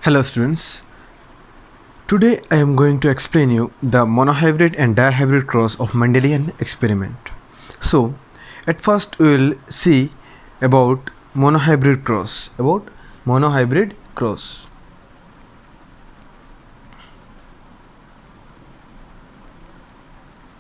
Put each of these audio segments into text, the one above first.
Hello students, today I am going to explain you the monohybrid and dihybrid cross of Mendelian experiment. So at first we will see about monohybrid cross.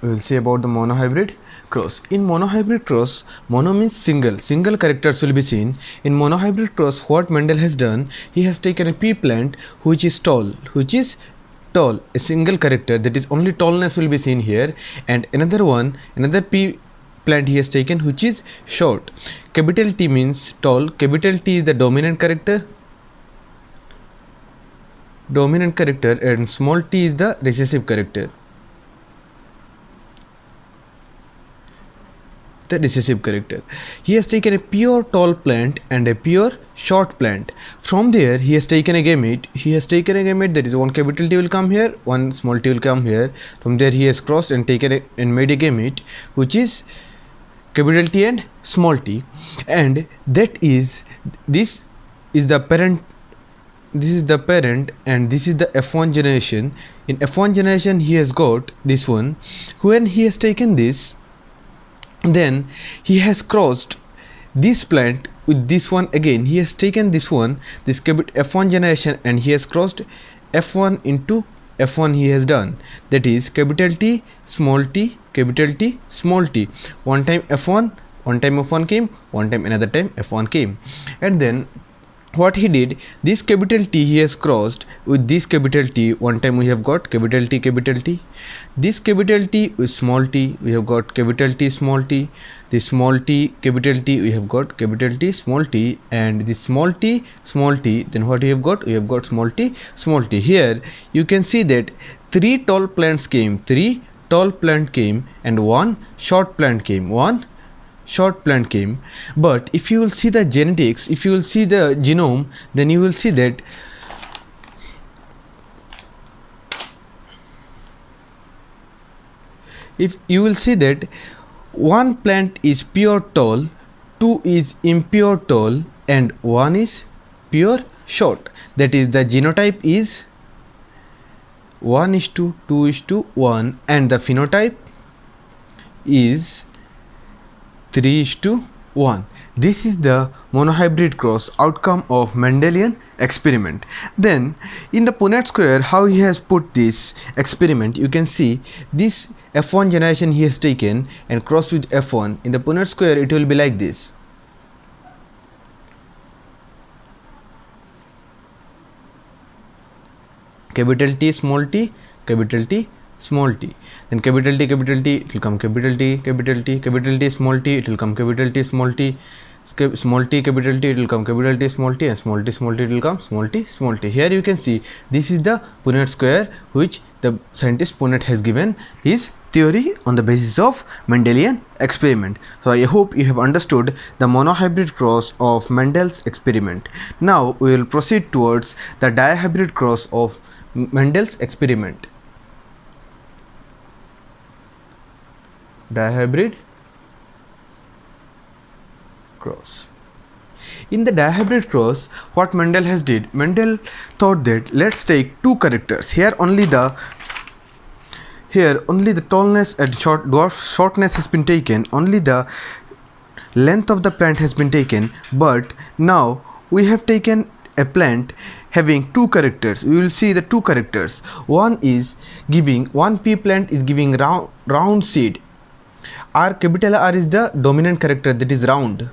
We will see about the monohybrid cross. In monohybrid cross, mono means single characters will be seen. In monohybrid cross, what Mendel has done, he has taken a pea plant which is tall, a single character, that is only tallness will be seen here, and another pea plant he has taken which is short. Capital T means tall, capital T is the dominant character, and small t is the recessive character. He has taken a pure tall plant and a pure short plant. From there he has taken a gamete. That is one capital T will come here, one small t will come here. From there he has crossed and made a gamete which is capital T and small t, and this is the parent. And this is the F1 generation. In F1 generation he has got this one. When he has taken this, then he has crossed this plant with this one again. He has taken this F1 generation, and he has crossed F1 into F1 he has done. That is capital T, small t, capital T, small t. One time F1 came, one time another time F1 came. And then what he did, this capital T he has crossed with this capital T. One time we have got capital T. This capital T with small t, we have got capital T, small t. This small t, capital T, we have got capital T, small t. And this small t, then what we have got? We have got small t. Here you can see that three tall plants came, and one short plant came. But if you will see the genetics, if you will see the genome, then you will see that one plant is pure tall, two is impure tall, and one is pure short. That is, the genotype is 1:2:1, and the phenotype is 3:1. This is the monohybrid cross outcome of Mendelian experiment. Then in the Punnett square, how he has put this experiment, you can see this F1 generation he has taken and crossed with F1. In the Punnett square it will be like this. Capital T, small t, capital T, small t. Then capital T, it will come capital T, small t, it will come capital T, small t, small t, capital T, it will come capital T, small t, and small t, it will come small t. Here you can see this is the Punnett square which the scientist Punnett has given his theory on the basis of Mendelian experiment. So I hope you have understood the monohybrid cross of Mendel's experiment. Now we will proceed towards the dihybrid cross of Mendel's experiment. Dihybrid cross. In the dihybrid cross, what Mendel has did, Mendel thought that let's take two characters. Here only the tallness and shortness has been taken, only the length of the plant has been taken. But now we have taken a plant having two characters. We will see the two characters. One pea plant is giving round seed. Capital R is the dominant character, that is round.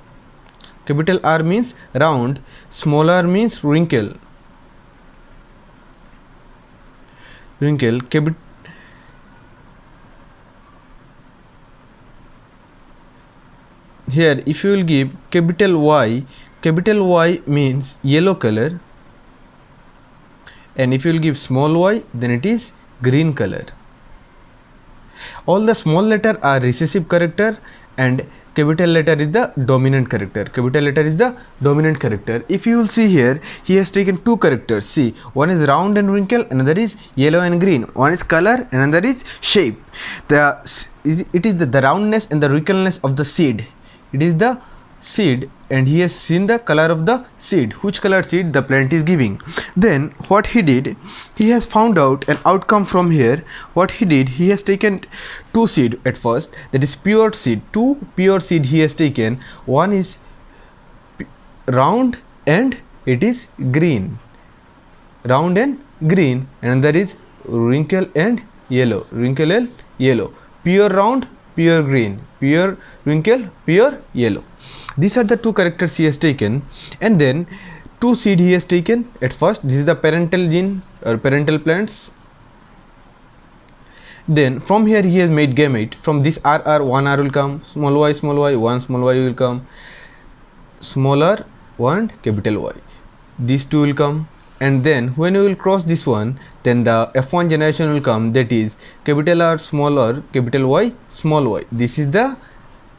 Capital R means round, small r means wrinkle. Here if you will give capital Y means yellow color, and if you will give small y, then it is green color. All the small letter are recessive character, and capital letter is the dominant character. If you will see here, he has taken two characters. See, one is round and wrinkle, another is yellow and green. One is color, another is shape. It is the roundness and the wrinkleness of the seed. It is the seed and he has seen the color of the seed, which color seed the plant is giving. Then what he did, he has found out an outcome from here. What he did, he has taken two seed at first, that is pure seed. Two pure seed he has taken. One is round and it is green, round and green, and that is wrinkle and yellow, wrinkle and yellow. Pure round, pure green, pure wrinkle, pure yellow. These are the two characters he has taken. And then two seed he has taken at first. This is the parental gene or parental plants. Then from here he has made gamete. From this RR, one R will come, small y, one small y will come, smaller one, capital Y. These two will come. And then when you will cross this one, then the F1 generation will come, that is capital R small r, capital Y small y. This is the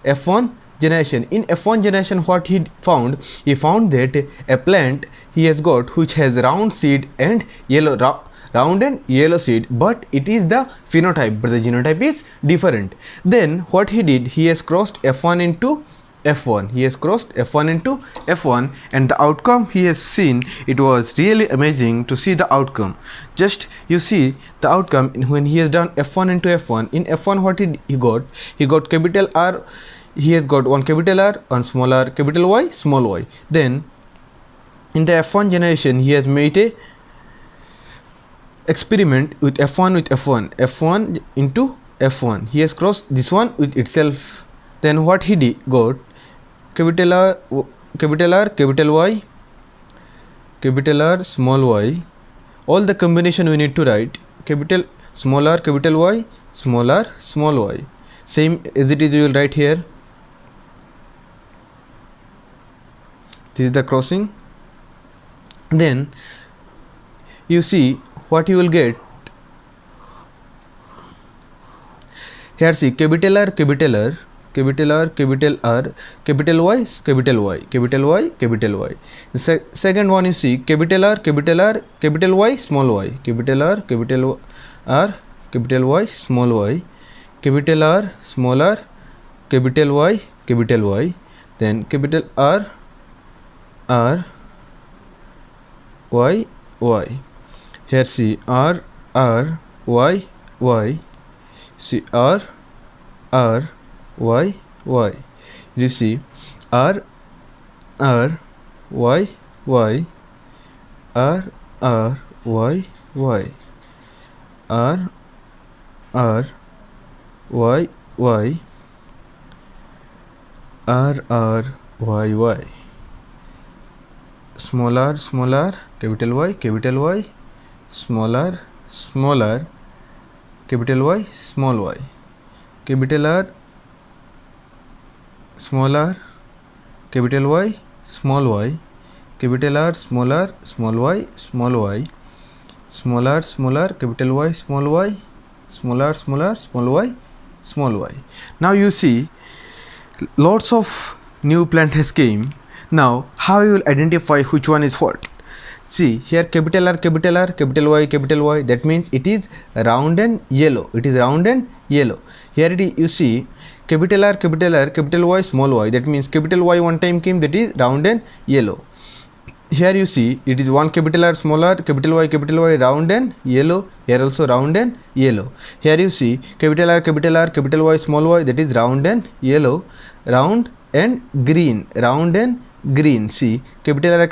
F1 generation. In F1 generation, what he found that a plant he has got which has round seed and yellow round and yellow seed, but it is the phenotype, but the genotype is different. Then what he did, he has crossed F1 into F1. He has crossed F1 into F1, and the outcome he has seen, it was really amazing to see the outcome. Just you see the outcome when he has done F1 into F1. In F1 what he got capital R, he has got one capital R, one small r, capital Y, small y. Then in the F1 generation he has made a experiment with F1 into F1. He has crossed this one with itself. Then what he got, capital R, capital Y, capital R, small y. All the combination we need to write, capital small r, capital Y, small r, small y. Same as it is you will write here. This is the crossing. Then you see what you will get. Here see capital R, capital R, capital R, capital R, capital Y, capital Y, capital Y, capital Y. The second one you see capital R, capital R, capital Y, small y, capital R, capital R, capital Y, small y, capital R, small r, capital Y, capital Y. Then capital R, R, Y, Y. Here see R, R, Y, Y. See R, R, Y, Y. You see R, R, Y, Y, R, R, Y, Y, R, R, Y, Y, R, R, Y, Y. Small r, capital Y, small r, capital Y, small y, capital R, small r, capital Y, small y, capital R, small y, small y, small r, capital Y, small y, small r, small y, small y. Now you see lots of new plant has came. Now how you will identify which one is what? See here capital R, capital Y, that means it is round and yellow. It is round and yellow. Here it is, you see capital R, capital Y, small y, that means capital Y one time came, that is round and yellow. Here you see it is one capital R, small r, capital Y, round and yellow. Here also round and yellow. Here you see capital R, capital Y, small y, that is round and yellow, round and green, round and green. See capital R,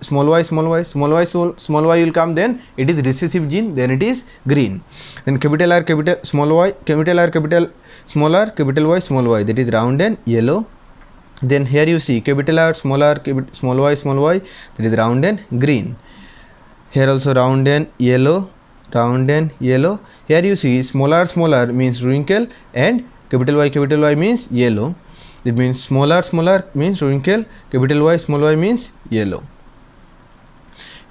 small y, small y will come, then it is recessive gene, then it is green. Then capital R, small y, small r, capital Y, small y, that is round and yellow. Then here you see capital R, small y, that is round and green. Here also round and yellow, Here you see small r means wrinkle and capital Y means yellow. That means small r means wrinkle, capital Y, small y means yellow.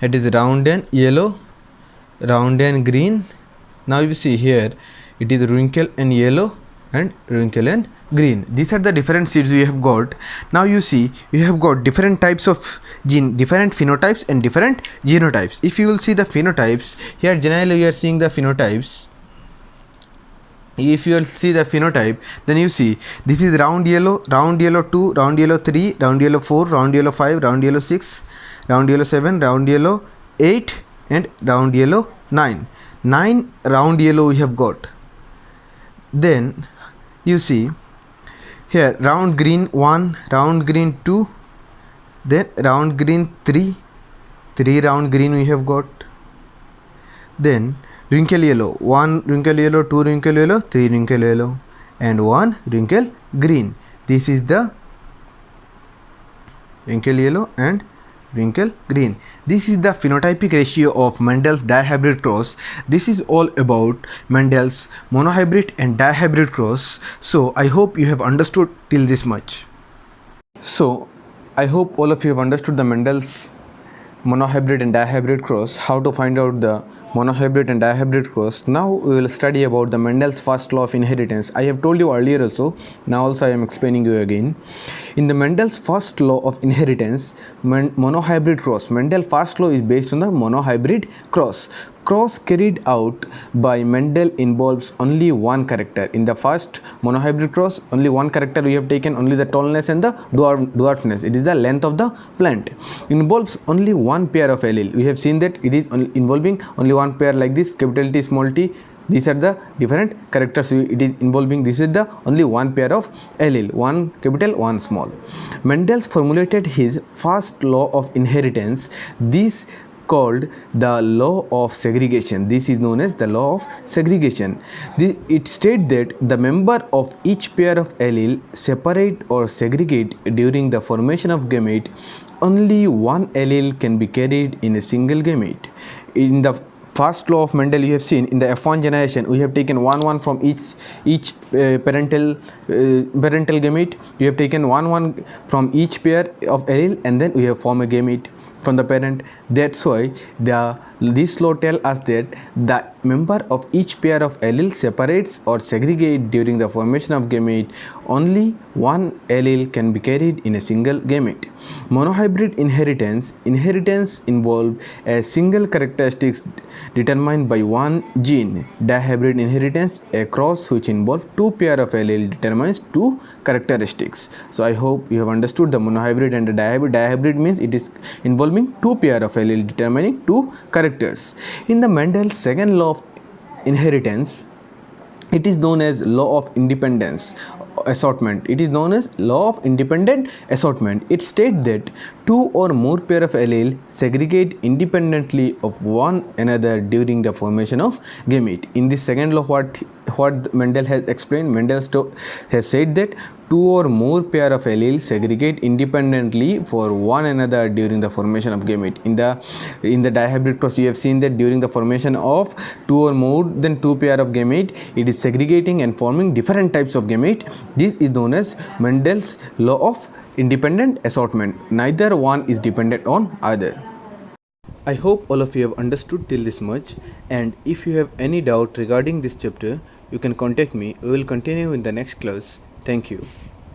It is round and yellow, round and green. Now you see here it is wrinkle and yellow and wrinkle and green. These are the different seeds we have got. Now you see you have got different types of gene, different phenotypes and different genotypes. If you will see the phenotypes, here generally you are seeing the phenotypes. if you will see the phenotype, then you see this is round yellow 2, round yellow 3, round yellow 4, round yellow 5, round yellow 6, round yellow 7, round yellow 8, and round yellow 9. 9 round yellow we have got. Then you see here round green 1, round green 2, then round green 3, 3 round green we have got. Then wrinkle yellow 1 wrinkle yellow, 2 wrinkle yellow, 3 wrinkle yellow, and 1 wrinkle green. This is the wrinkle yellow and wrinkle green. This is the phenotypic ratio of Mendel's dihybrid cross. This is all about Mendel's monohybrid and dihybrid cross. So I hope you have understood till this much. So I hope all of you have understood the Mendel's monohybrid and dihybrid cross, how to find out the monohybrid and dihybrid cross. Now we will study about the Mendel's first law of inheritance. I have told you earlier also, now also I am explaining you again. In the Mendel's first law of inheritance, monohybrid cross, Mendel's first law is based on the monohybrid cross. Cross carried out by Mendel involves only one character. In the first monohybrid cross, only one character we have taken, only the tallness and the dwarfness. It is the length of the plant. Involves only one pair of allele. We have seen that it is involving only one pair like this, capital T, small t. These are the different characters it is involving. This is the only one pair of allele, one capital, one small. Mendel formulated his first law of inheritance. This called the law of segregation. This is known as the law of segregation. It states that the member of each pair of allele separate or segregate during the formation of gamete. Only one allele can be carried in a single gamete. In the first law of Mendel, you have seen in the F1 generation we have taken one from each parental gamete. You have taken one from each pair of allele, and then we have formed a gamete from the parent. That's why this law tells us that the member of each pair of allele separates or segregate during the formation of gamete. Only one allele can be carried in a single gamete. Monohybrid inheritance involves a single characteristics determined by one gene. Dihybrid inheritance, a cross which involves two pair of allele determines two characteristics. So I hope you have understood the monohybrid and the dihybrid. Dihybrid means it is involving two pair of allele determining two characters. In the Mendel's second law of inheritance, it is known as law of independence assortment. It is known as law of independent assortment. It states that two or more pair of allele segregate independently of one another during the formation of gamete. In this second law, what Mendel has explained, Mendel has said that two or more pair of alleles segregate independently for one another during the formation of gamete. In the dihybrid cross, you have seen that during the formation of two or more than two pair of gamete, it is segregating and forming different types of gamete. This is known as Mendel's law of independent assortment. Neither one is dependent on other. I hope all of you have understood till this much, and if you have any doubt regarding this chapter, you can contact me. We will continue in the next class. Thank you.